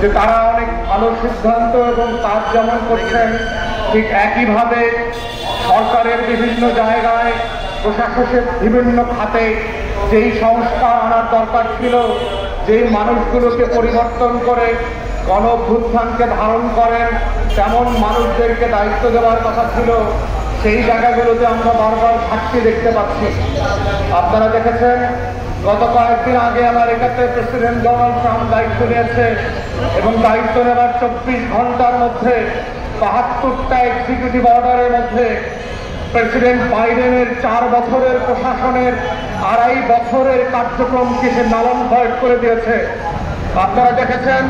যে তারা অনেক ভালো সিদ্ধান্ত এবং কাজ যেমন করছেন, ঠিক একইভাবে সরকারের বিভিন্ন জায়গায় প্রশাসনের বিভিন্ন খাতে যেই সংস্কার আনার দরকার ছিল, যেই মানুষগুলোকে পরিবর্তন করে গণঅভ্যুত্থানকে ধারণ করেন তেমন মানুষদেরকে দায়িত্ব দেওয়ার কথা ছিল, সেই জায়গাগুলোতে আমরা বারবার ঘাটতি দেখতে পাচ্ছি। আপনারা দেখেছেন গত কয়েকদিন আগে আমেরিকাতে প্রেসিডেন্ট ডোনাল্ড ট্রাম্প দায়িত্ব নিয়েছে এবং দায়িত্ব নেওয়ার 24 ঘন্টার মধ্যে 72টা এক্সিকিউটিভ অর্ডারের মধ্যে প্রেসিডেন্ট বাইডেনের 4 বছরের প্রশাসনের 2.5 বছরের কার্যক্রমকে সে নালন ভয়েড করে দিয়েছে। আপনারা দেখেছেন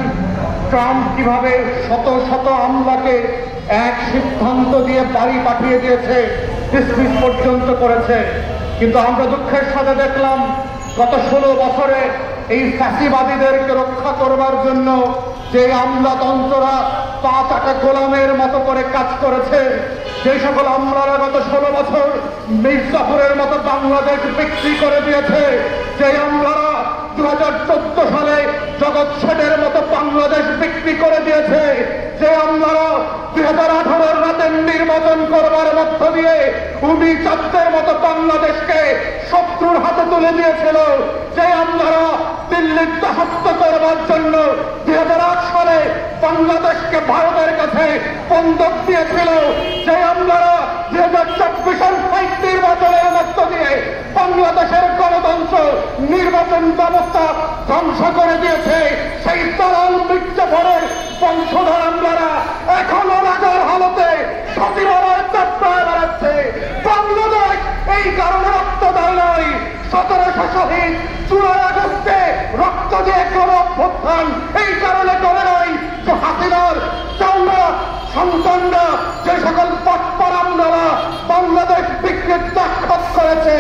ট্রাম্প কিভাবে শত শত আমলাকে এক সিদ্ধান্ত দিয়ে বাড়ি পাঠিয়ে দিয়েছে, ডিসমিস পর্যন্ত করেছে। কিন্তু আমরা দুঃখের সাথে দেখলাম গত 16 বছরে এই ফ্যাসিবাদীদেরকে রক্ষা করবার জন্য যে আমলাতন্ত্ররা পা চাকা গোলামের মতো করে কাজ করেছে, যে সকল আমলারা গত 16 বছর মির্জাফরের মতো বাংলাদেশ বিক্রি করে দিয়েছে, যে আমলারা 2014 সালে জগৎ শেঠের মতো বাংলাদেশ বিক্রি করে দিয়েছে, যে আমলারা 2018 রাতের নির্বাচন করবার মধ্য দিয়ে উনি চাঁদের মতো বাংলাদেশকে শত্রুর হাতে তুলে দিয়েছিল, যে আমলারা দিল্লির দাসত্ব করবার জন্য 2008 সালে বাংলাদেশকে ভারতের কাছে বন্ধক দিয়েছিল, যে আমলারা 2024 নির্বাচনের মধ্য দিয়ে বাংলাদেশের গণতন্ত্র নির্বাচন ব্যবস্থা ধ্বংস করে দিয়েছে, সেই দালাল মির্জাফরের বংশধর আমলারা এখনো রাজার হালতে সচিবালয় চাপড়ায় বেড়াচ্ছে। বাংলাদেশ এই কারণে রক্ত দেয় নাই, 1700 শহীদ 16 আগস্টে রক্ত দিয়ে গণঅভ্যুত্থান এই কারণে করে নাই যে হাসিনার চাউরা সন্তানরা যে সকল পাটপার আমলারা বাংলাদেশ বিক্রির দাক্ষাত করেছে,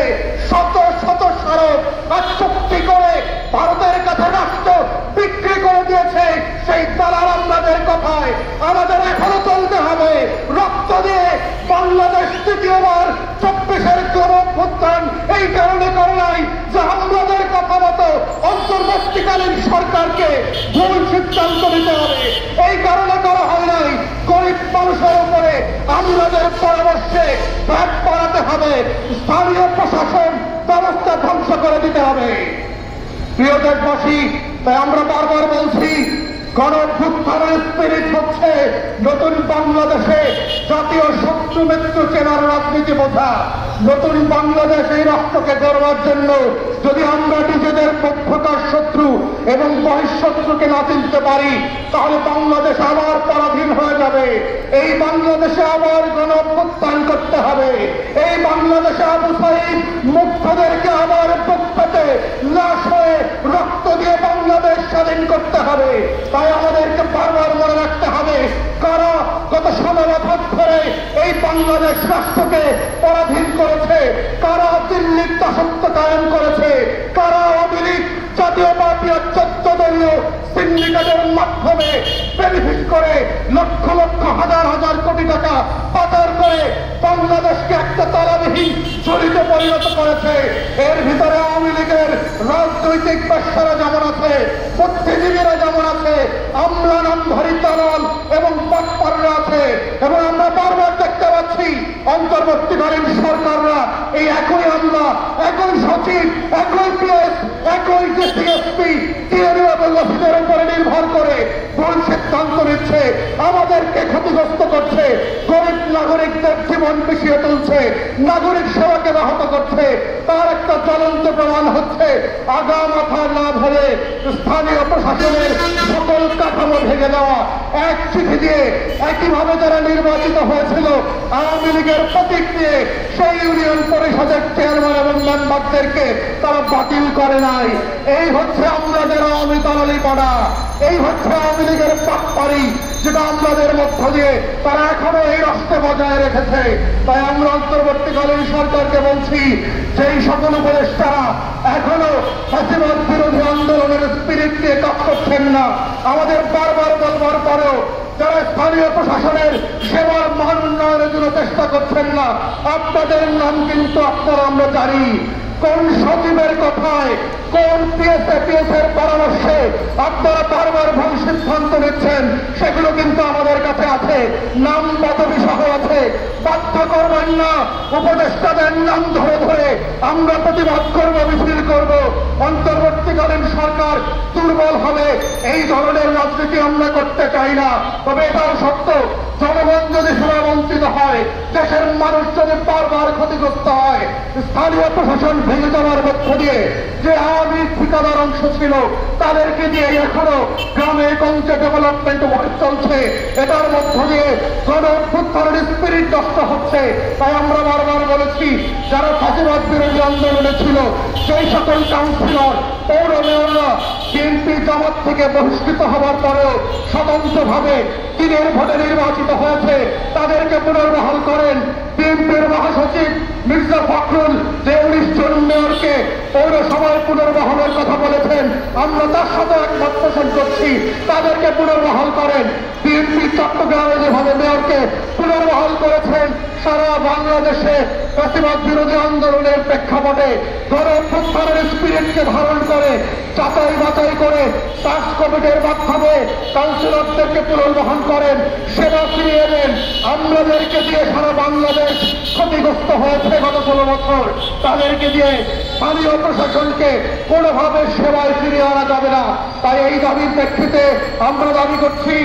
শত শত স্মারক আর চুক্তি করে ভারতের কাছে রাষ্ট্র বিক্রি করে দিয়েছে, সেই দালাল আমলাদের কথায় আমাদের এখনো চলতে হবে। রক্ত দিয়ে বাংলাদেশ তৃতীয়বার 24-এর গণঅভ্যুত্থান এই কারণে করে নাই যে আমলাদের কথা মতো অন্তর্বর্তীকালীন সরকারকে ভুল সিদ্ধান্ত নিতে হবে, এই কারণে করা হয় নাই। গরিব মানুষের উপরে আমলাদের পরামর্শে ভ্যাট বাড়াতে হবে, স্থানীয় প্রশাসন ব্যবস্থা ধ্বংস করে দিতে হবে। প্রিয় দেশবাসী, তাই আমরা বারবার বলছি গণঅভ্যুত্থানের স্পিরিট হচ্ছে নতুন বাংলাদেশে জাতীয় শত্রু মিত্র চেনার রাজনীতি বোঝা। নতুন বাংলাদেশ এই রাষ্ট্রকে গড়বার জন্য যদি আমরা নিজেদের পক্ষকার শত্রু এবং বহিঃশত্রুকে না চিনতে পারি, তাহলে বাংলাদেশ আবার পরাধীন হয়ে যাবে। এই বাংলাদেশে আবার গণঅভ্যুত্থান করতে হবে। এই বাংলাদেশে আবু সাঈদ মুগ্ধদেরকে আবার বুক পেতে লাশ হয়ে রক্ত দিয়ে বাংলাদেশ স্বাধীন করতে হবে। তাই আমাদেরকে বারবার মনে রাখতে হবে কারা গত 16 বছর ধরে এই বাংলাদেশ রাষ্ট্রকে পরাধীন করেছে, কারা দিল্লির দাসত্ব কায়েম করেছে, কারা আওয়ামী লীগ জাতীয় পার্টি 14 দলীয় সিন্ডিকেটের মাধ্যমে বেনিফিট করে লক্ষ লক্ষ হাজার হাজার কোটি টাকা পাচার করে বাংলাদেশকে একটা তালাবিহীন ঝুড়িতে পরিণত করেছে। এর ভিতরে আওয়ামী লীগের রাজনৈতিক ব্যবসারা যেমন আছে, বুদ্ধিজীবীরা যেমন আছে, আমলা নামধারী দালাল এবং পাটপাররা আছে, এবং আমরা বারবার দেখতে পাচ্ছি অন্তর্বর্তীকালীন সরকাররা এই একই আমলা, একই সচিব, একই পিএস, একই ডিসিএসপি, টিএনইউ এবং ওসিদের উপরে নির্ভর করে ভুল সিদ্ধান্ত নিচ্ছে, আমাদেরকে ক্ষতিগ্রস্ত করছে, গরিব নাগরিকদের জীবন পিছিয়ে তুলছে, নাগরিক সেবাকে ব্যাহত করছে। তার একটা জ্বলন্ত প্রমাণ হচ্ছে আগা মাথা না ধরে স্থানীয় প্রশাসনের সকল কাঠামো ভেঙে দেওয়া। এক চিঠি দিয়ে একইভাবে যারা নির্বাচিত হয়েছিল আওয়ামী লীগের প্রতীক দিয়ে সেই ইউনিয়ন পরিষদের চেয়ারম্যান এবং মেম্বারদেরকে তারা বাতিল করে নাই। এই হচ্ছে আমাদের আওয়ামী দালালি পাড়া, এই হচ্ছে আওয়ামী লীগের পাটপাড়ি, যেটা আমাদের মধ্য দিয়ে তারা এখনো এই রাষ্ট্রে বজায় রেখেছে। তাই আমরা অন্তর্বর্তীকালীন সরকারকে বলছি, যেই সকল উপদেষ্টারা এখনো ফ্যাসিবাদ বিরোধী আন্দোলনের স্পিরিট দিয়ে কাজ করছেন না, আমাদের বারবার বলবার পরেও যারা স্থানীয় প্রশাসনের সেবার মান উন্নয়নের জন্য চেষ্টা করছেন না, আপনাদের নাম কিন্তু আপনারা আমরা জানি। কোন সচিবের কথায়, কোন পিএসএর পরামর্শে আপনারা বারবার ভুল সিদ্ধান্ত দিচ্ছেন সেগুলো কিন্তু আমাদের কাছে আছে, নাম পদবি সহ আছে। বাধ্য করবেন না, উপদেষ্টাদের নাম ধরে ধরে আমরা প্রতিবাদ করব, মিছিল করব। অন্তর্বর্তীকালীন সরকার দুর্বল হবে, এই ধরনের রাজনীতি আমরা করতে চাই না। তবে এটাও সত্য, জনগণ যদি সেবা বঞ্চিত হয়, দেশের মানুষ যদি বারবার ক্ষতিগ্রস্ত হয়, স্থানীয় প্রশাসন ভেঙে যাওয়ার মধ্য দিয়ে যে আওয়ামী ঠিকাদার অংশ ছিল তাদেরকে দিয়ে এখনো গ্রামে গঞ্জে ডেভেলপমেন্ট ওয়ার্ক চলছে, এটার মধ্য দিয়ে গণ অভ্যুত্থানের স্পিরিট নষ্ট হচ্ছে। তাই আমরা বারবার বলেছি, যারা ফাঁসিবাদ বিরোধী আন্দোলনে ছিল সেই সকল কাউন্সিলর, পৌর মেয়ররা বিএনপি জামাত থেকে বহিষ্কৃত হওয়ার পরেও স্বতন্ত্রভাবে দিনের ভোটে নির্বাচিত হয়েছে, তাদেরকে পুনর্বহাল করেন। বিএনপির মহাসচিব মির্জা ফখরুল যে 19 জন মেয়রকে পৌরসভায় পুনর্বহালের কথা বলেছেন, আমরা তার সাথে একমত পোষণ করছি, তাদেরকে পুনর্বহাল করেন। বিএনপি চট্টগ্রামে যেভাবে মেয়রকে পুনর্বহাল করেছেন, সারা বাংলাদেশে ফাঁসিবাদ বিরোধী আন্দোলনের প্রেক্ষাপটে গণ অভ্যুত্থানের স্পিরিটকে ধারণ করে যাচাই বাছাই করে সার্চ কমিটির মাধ্যমে কাউন্সিলরদেরকে পুনর্বহাল করেন, সেবা ফিরিয়ে দেন। আমলাদেরকে দিয়ে সারা বাংলাদেশ ক্ষতিগ্রস্ত হয়েছে গত 16 বছর, তাদেরকে দিয়ে স্থানীয় প্রশাসনকে কোনোভাবে সেবায় ফিরিয়ে আনা যাবে না। তাই এই দাবির প্রেক্ষিতে আমরা দাবি করছি,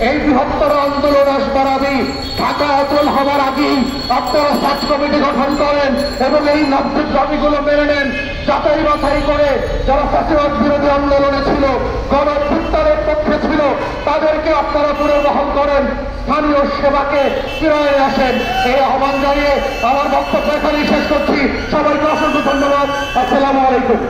এই বৃহত্তর আন্দোলন আসবার আগে, ঢাকা অচল হবার আগেই আপনারা সার্চ কমিটি গঠন করেন এবং এই নাগরিক দাবিগুলো মেনে নেন। যাচাই বাছাই করে যারা ফাঁসিবাদ বিরোধী আন্দোলনে ছিল, গণ অভ্যুত্থানের পক্ষে ছিল, তাদেরকে আপনারা পুনর্বহাল করেন, স্থানীয় সেবাকে ফিরিয়ে আসেন। এই আহ্বান জানিয়ে আমার বক্তব্য এখানেই শেষ করছি। সবাইকে অসংখ্য ধন্যবাদ। আসসালামু আলাইকুম।